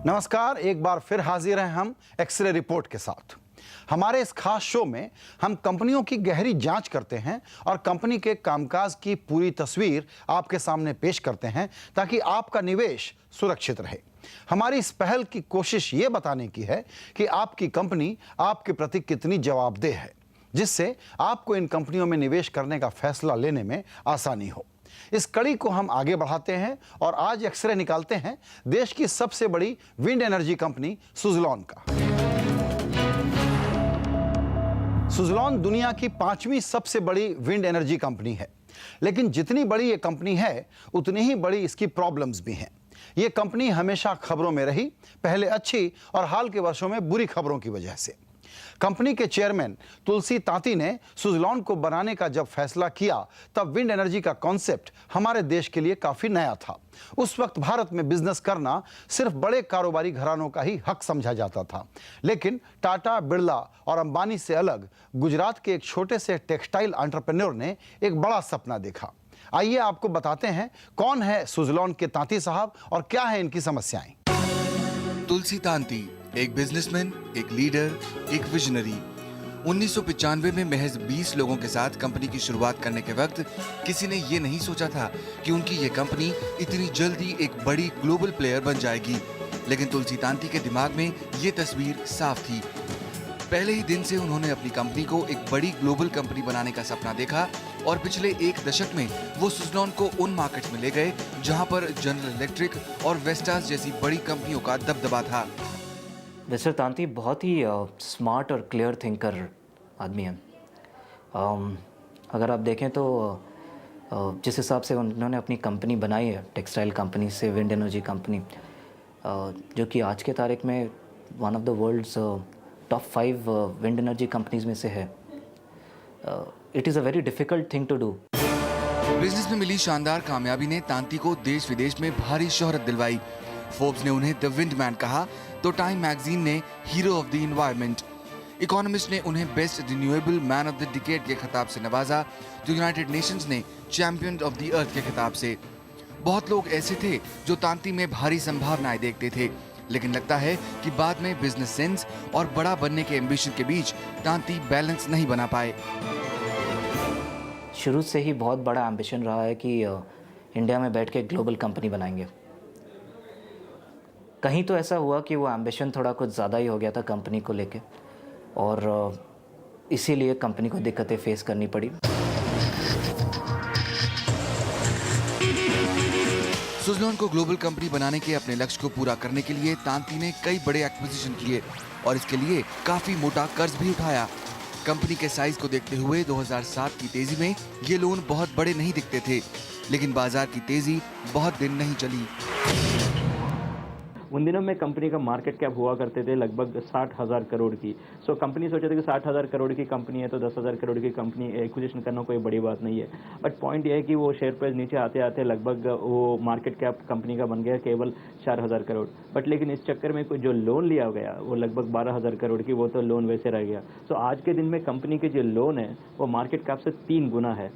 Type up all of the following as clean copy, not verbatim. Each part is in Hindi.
नमस्कार, एक बार फिर हाजिर हैं हम एक्सरे रिपोर्ट के साथ। हमारे इस खास शो में हम कंपनियों की गहरी जांच करते हैं और कंपनी के कामकाज की पूरी तस्वीर आपके सामने पेश करते हैं ताकि आपका निवेश सुरक्षित रहे। हमारी इस पहल की कोशिश ये बताने की है कि आपकी कंपनी आपके प्रति कितनी जवाबदेह है, जिससे आपको इन कंपनियों में निवेश करने का फैसला लेने में आसानी हो। इस कड़ी को हम आगे बढ़ाते हैं और आज एक्सरे निकालते हैं देश की सबसे बड़ी विंड एनर्जी कंपनी सुज़लॉन का। सुज़लॉन दुनिया की 5वीं सबसे बड़ी विंड एनर्जी कंपनी है, लेकिन जितनी बड़ी ये कंपनी है उतनी ही बड़ी इसकी प्रॉब्लम्स भी हैं। ये कंपनी हमेशा खबरों में रही, पहले अच्छी और हाल के वर्षों में बुरी खबरों की वजह से। कंपनी के चेयरमैन तुलसी तांती ने सुज़लॉन को बनाने का जब फैसला किया तब विंड एनर्जी का कॉन्सेप्ट हमारे देश के लिए काफी नया था। उस वक्त भारत में बिजनेस करना सिर्फ बड़े कारोबारी घरानों का ही हक समझा जाता था, लेकिन टाटा, बिरला और अंबानी से अलग गुजरात के एक छोटे से टेक्सटाइल एंटरप्रेन्योर ने एक बड़ा सपना देखा। आइए आपको बताते हैं कौन है सुज़लॉन के तांती साहब और क्या है इनकी समस्याएं। तुलसी तांती एक बिजनेसमैन, एक लीडर, एक विजनरी। 1995 में महज 20 लोगों के साथ कंपनी की शुरुआत करने के वक्त किसी ने ये नहीं सोचा था कि उनकी ये कंपनी इतनी जल्दी एक बड़ी ग्लोबल प्लेयर बन जाएगी। लेकिन तुलसी तांती के दिमाग में ये तस्वीर साफ थी। पहले ही दिन से उन्होंने अपनी कंपनी को एक बड़ी ग्लोबल कंपनी बनाने का सपना देखा और पिछले एक दशक में वो सुज़लॉन को उन मार्केट्स में ले गए जहां पर जनरल इलेक्ट्रिक और वेस्टास जैसी बड़ी कंपनियों का दबदबा था। मिस्टर तांती बहुत ही स्मार्ट और क्लियर थिंकर आदमी हैं। अगर आप देखें तो जिस हिसाब से उन्होंने अपनी कंपनी बनाई है, टेक्सटाइल कंपनी से विंड एनर्जी कंपनी, जो कि आज के तारीख में one of the world's top 5 wind energy companies में से है। It is a very difficult thing to do. Business में मिली शानदार कामयाबी ने तांती को देश विदेश में भारी शोहरत दिलवाई। फोर्ब्स ने उन्हें द विंड मैन कहा तो टाइम मैगजीन ने hero of the environment, economist ने उन्हें best renewable man of the decade के खिताब से नवाजा, तो यूनाइटेड नेशंस ने चैंपियन ऑफ द अर्थ के खिताब से। बहुत लोग ऐसे थे जो तांती में भारी संभावनाएं देखते थे, लेकिन लगता है कि बाद में बिजनेस सेंस और बड़ा बनने के एम्बिशन के बीच तांती बैलेंस नहीं बना पाए। शुरू से ही बहुत बड़ा एम्बिशन रहा है कि इंडिया में बैठ के ग्लोबल कंपनी बनाएंगे। कहीं तो ऐसा हुआ कि वो एम्बिशन थोड़ा कुछ ज़्यादा ही हो गया था कंपनी को लेके, और इसीलिए कंपनी को दिक्कतें फेस करनी पड़ी। सुज़लॉन को ग्लोबल कंपनी बनाने के अपने लक्ष्य को पूरा करने के लिए तांती ने कई बड़े एक्विजिशन किए और इसके लिए काफी मोटा कर्ज भी उठाया। कंपनी के साइज को देखते हुए 2007 की तेजी में ये लोन बहुत बड़े नहीं दिखते थे, लेकिन बाजार की तेजी बहुत दिन नहीं चली। उन दिनों में कंपनी का मार्केट कैप हुआ करते थे लगभग 60,000 करोड़ की। सो कंपनी सोचे थे कि 60,000 करोड़ की कंपनी है तो 10,000 करोड़ की कंपनी एक्विजिशन करना कोई बड़ी बात नहीं है। बट पॉइंट यह है कि वो शेयर प्राइस नीचे आते आते लगभग वो मार्केट कैप कंपनी का बन गया केवल 4,000 करोड़। बट लेकिन इस चक्कर में कोई जो लोन लिया गया वो लगभग 12,000 करोड़ की, वो तो लोन वैसे रह गया। सो आज के दिन में कंपनी के जो लोन है वो मार्केट कैप से 3 गुना है।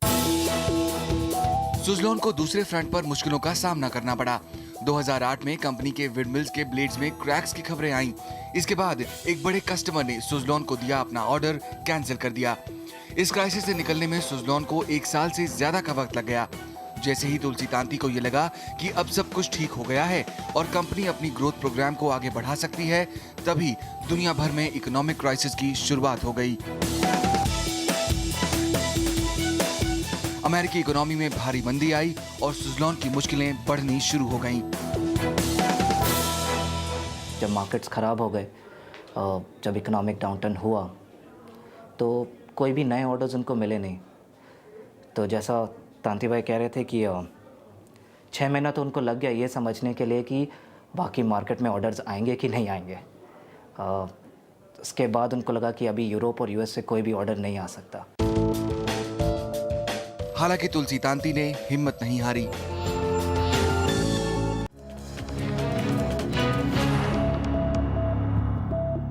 सुज़लॉन को दूसरे फ्रंट पर मुश्किलों का सामना करना पड़ा। 2008 में कंपनी के विंडमिल्स के ब्लेड्स में क्रैक्स की खबरें आईं। इसके बाद एक बड़े कस्टमर ने सुज़लॉन को दिया अपना ऑर्डर कैंसिल कर दिया। इस क्राइसिस से निकलने में सुज़लॉन को 1 साल से ज्यादा का वक्त लग गया। जैसे ही तुलसी तांती को ये लगा कि अब सब कुछ ठीक हो गया है और कंपनी अपनी ग्रोथ प्रोग्राम को आगे बढ़ा सकती है, तभी दुनिया भर में इकोनॉमिक क्राइसिस की शुरुआत हो गई। अमेरिकी इकोनॉमी में भारी मंदी आई और सुज़लॉन की मुश्किलें बढ़नी शुरू हो गईं। जब मार्केट्स ख़राब हो गए, जब इकोनॉमिक डाउनटर्न हुआ, तो कोई भी नए ऑर्डर्स उनको मिले नहीं। तो जैसा तांती भाई कह रहे थे कि 6 महीना तो उनको लग गया ये समझने के लिए कि बाकी मार्केट में ऑर्डर्स आएंगे कि नहीं आएंगे। उसके बाद उनको लगा कि अभी यूरोप और यूएस से कोई भी ऑर्डर नहीं आ सकता। हालांकि तुलसी तांती ने हिम्मत नहीं हारी।